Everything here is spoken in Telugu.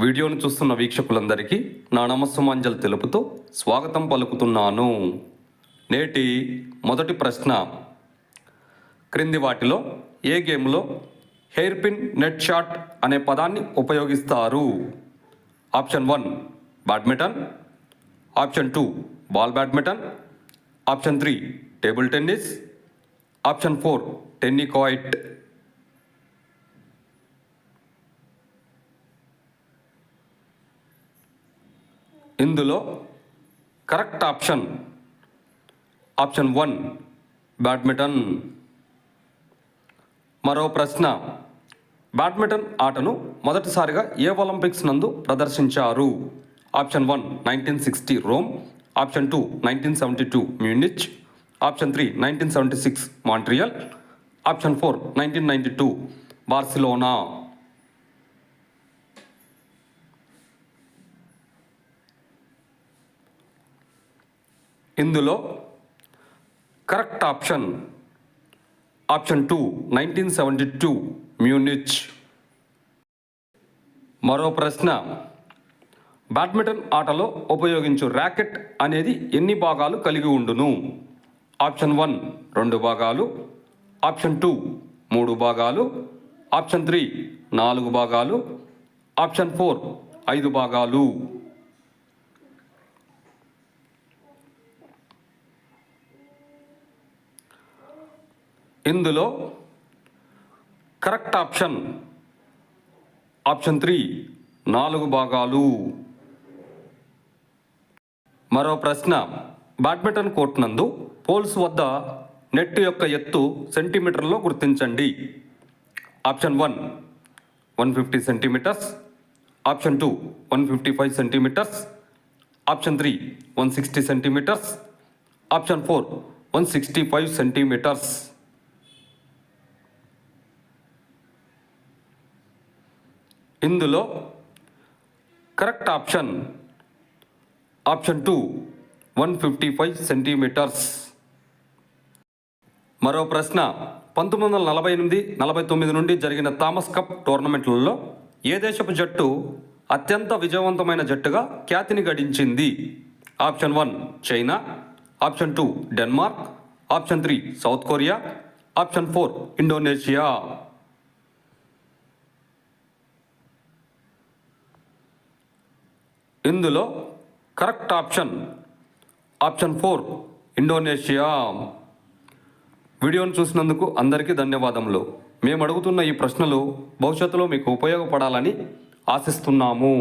వీడియోను చూస్తున్న వీక్షకులందరికీ నా నమస్సుమాంజలు తెలుపుతూ స్వాగతం పలుకుతున్నాను. నేటి మొదటి ప్రశ్న, క్రింది వాటిలో ఏ గేమ్లో హెయిర్ పిన్ నెట్ షాట్ అనే పదాన్ని ఉపయోగిస్తారు? Option 1 badminton, option 2 ball badminton, option 3 table tennis, option 4 tennikoit. ఇందులో కరెక్ట్ ఆప్షన్ 1 బ్యాడ్మింటన్. మరో ప్రశ్న, బ్యాడ్మింటన్ ఆటను మొదటిసారిగా ఏ ఒలింపిక్స్ నందు ప్రదర్శించారు? Option 1 1960 Rome, option 2 1972 Munich, option 3 1976 Montreal, option 4 1992 Barcelona. ఇందులో కరెక్ట్ ఆప్షన్ 2 1972 మ్యూనిచ్. మరో ప్రశ్న, బ్యాడ్మింటన్ ఆటలో ఉపయోగించు ర్యాకెట్ అనేది ఎన్ని భాగాలు కలిగి ఉండును? ఆప్షన్ 1 2 భాగాలు, ఆప్షన్ 2 3 భాగాలు, ఆప్షన్ 3 4 భాగాలు, ఆప్షన్ 4 5 భాగాలు. ఇందులో కరెక్ట్ ఆప్షన్ 3 4 భాగాలు. మరో ప్రశ్న, బ్యాడ్మింటన్ కోర్ట్ నందు పోల్స్ వద్ద నెట్ యొక్క ఎత్తు సెంటీమీటర్లో గుర్తించండి. Option 1 150 centimetres, option 2 155 centimetres, option 3 160 centimetres, option 4 165 centimetres. ఇందులో కరెక్ట్ ఆప్షన్ 2 155 సెంటీమీటర్స్. మరో ప్రశ్న, 1948-49 నుండి జరిగిన థామస్ కప్ టోర్నమెంట్లలో ఏ దేశపు జట్టు అత్యంత విజయవంతమైన జట్టుగా ఖ్యాతిని గడించింది? Option 1 China, option 2 Denmark, option 3 south Korea, option 4 Indonesia. ఇందులో కరెక్ట్ ఆప్షన్ 4 ఇండోనేషియా. వీడియోను చూసినందుకు అందరికీ ధన్యవాదములు. మేము అడుగుతున్న ఈ ప్రశ్నలు భవిష్యత్తులో మీకు ఉపయోగపడాలని ఆశిస్తున్నాము.